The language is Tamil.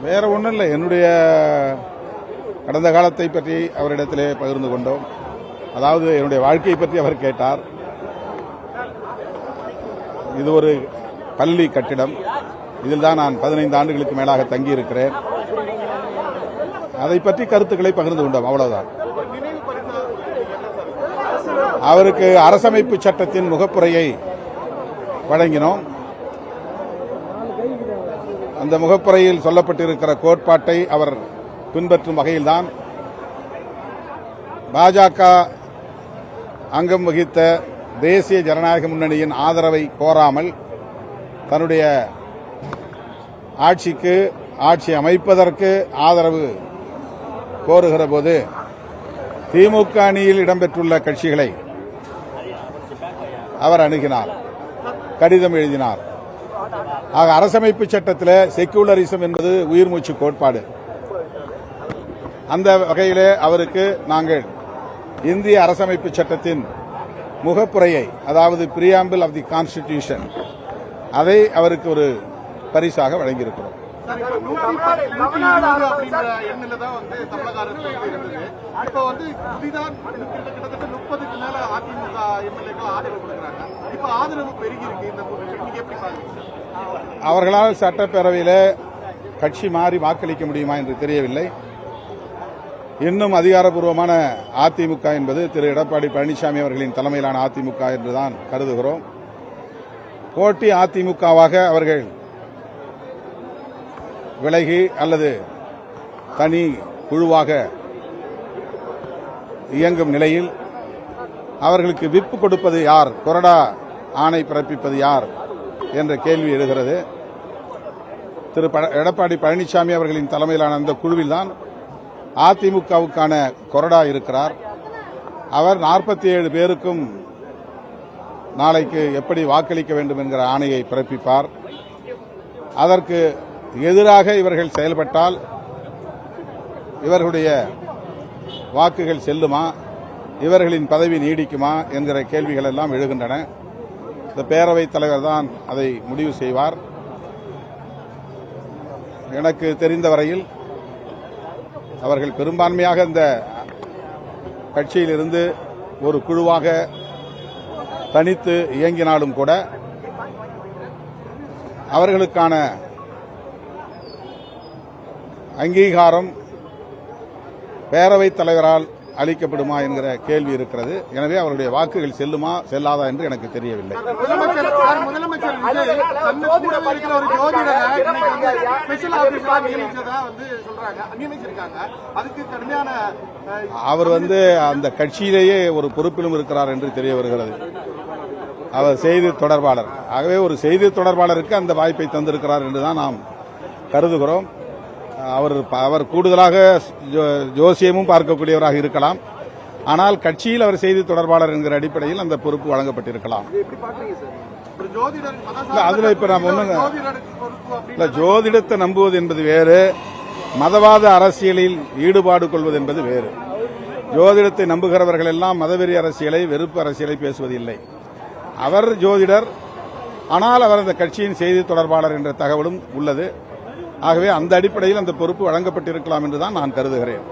வேற ஒன்றும் இல்லை. என்னுடைய கடந்த காலத்தை பற்றி அவரிடத்திலே பகிர்ந்து கொண்டோம். அதாவது என்னுடைய வாழ்க்கையை பற்றி அவர் கேட்டார். இது ஒரு பள்ளி கட்டிடம். இதில் தான் நான் 15 ஆண்டுகளுக்கு மேலாக தங்கியிருக்கிறேன். அதை பற்றி கருத்துக்களை பகிர்ந்து கொண்டோம், அவ்வளவுதான். அவருக்கு அரசமைப்பு சட்டத்தின் முகப்புரையை வழங்கினோம். அந்த முகப்புரையில் சொல்லப்பட்டிருக்கிற கோட்பாட்டை அவர் பின்பற்றும் வகையில்தான் பாஜக அங்கம் வகித்த தேசிய ஜனநாயக முன்னணியின் ஆதரவை கோராமல் தன்னுடைய ஆட்சி அமைப்பதற்கு ஆதரவு கோருகிற போது திமுக அணியில் இடம்பெற்றுள்ள கட்சிகளை அவர் அணுகினார், கடிதம் எழுதினார். ஆக அரசமைப்பு சட்டத்தில் செக்குலரிசம் என்பது உயிர்மூச்சு கோட்பாடு. அந்த வகையிலே அவருக்கு நாங்கள் இந்திய அரசமைப்பு சட்டத்தின் முகப்புரையை, அதாவது பிரியாம்பிள் ஆஃப் தி கான்ஸ்டிடியூஷன், அதை அவருக்கு ஒரு பரிசாக வழங்கியிருக்கிறோம். அவர்களால் சட்டப்பேரவையில் கட்சி மாறி வாக்களிக்க முடியுமா என்று தெரியவில்லை. இன்னும் அதிகாரப்பூர்வமான அதிமுக என்பது திரு எடப்பாடி பழனிசாமி அவர்களின் தலைமையிலான அதிமுக என்றுதான் கருதுகிறோம். போட்டி அதிமுகவாக அவர்கள் விலகி அல்லது தனி குழுவாக இயங்கும் நிலையில் அவர்களுக்கு விப்பு கொடுப்பது யார், கொறடா ஆணை பிறப்பிப்பது யார் என்ற கேள்வி எழுகிறது. திரு எடப்பாடி பழனிசாமி அவர்களின் தலைமையிலான அந்த குழுவில்தான் அதிமுகவுக்கான கொறடா இருக்கிறார். அவர் 47 பேருக்கும் நாளைக்கு எப்படி வாக்களிக்க வேண்டும் என்கிற ஆணையை பிறப்பிப்பார். அதற்கு எதிராக இவர்கள் செயல்பட்டால் இவர்களுடைய வாக்குகள் செல்லுமா, இவர்களின் பதவி நீடிக்குமா என்கிற கேள்விகள் எல்லாம் எழுகின்றன. இந்த பேரவைத் தலைவர் தான் அதை முடிவு செய்வார். எனக்கு தெரிந்த வரையில் அவர்கள் பெரும்பான்மையாக இந்த கட்சியிலிருந்து ஒரு குழுவாக தனித்து இயங்கினாலும் கூட அவர்களுக்கான அங்கீகாரம் பேரவைத் தலைவரால் அளிக்கப்படுமா என்கிற கேள்வி இருக்கிறது. எனவே அவருடைய வாக்குகள் செல்லுமா செல்லாதா என்று எனக்கு தெரியவில்லை. அவர் அந்த கட்சியிலேயே ஒரு பொறுப்பிலும் இருக்கிறார் என்று தெரிய வருகிறது. அவர் செய்தி தொடர்பாளர். ஆகவே ஒரு செய்தி தொடர்பாளருக்கு அந்த வாய்ப்பை தந்திருக்கிறார் என்றுதான் நாம் கருதுகிறோம். அவர் கூடுதலாக ஜோசியமும் பார்க்கக்கூடியவராக இருக்கலாம். ஆனால் கட்சியில் அவர் செய்தி தொடர்பாளர் என்கிற அடிப்படையில் அந்த பொறுப்பு வழங்கப்பட்டிருக்கலாம். அதுல இப்ப நாம் ஒண்ணு ஜோதிடத்தை நம்புவது என்பது வேறு, மதவாத அரசியலில் ஈடுபாடு கொள்வது என்பது வேறு. ஜோதிடத்தை நம்புகிறவர்கள் எல்லாம் மதவெறி அரசியலை, வெறுப்பு அரசியலை பேசுவதில்லை. அவர் ஜோதிடர், ஆனால் அவர் அந்த கட்சியின் செய்தி தொடர்பாளர் என்ற தகவலும் உள்ளது. ஆகவே அந்த அடிப்படையில் அந்த பொறுப்பு வழங்கப்பட்டிருக்கலாம் என்றுதான் நான் கருதுகிறேன்.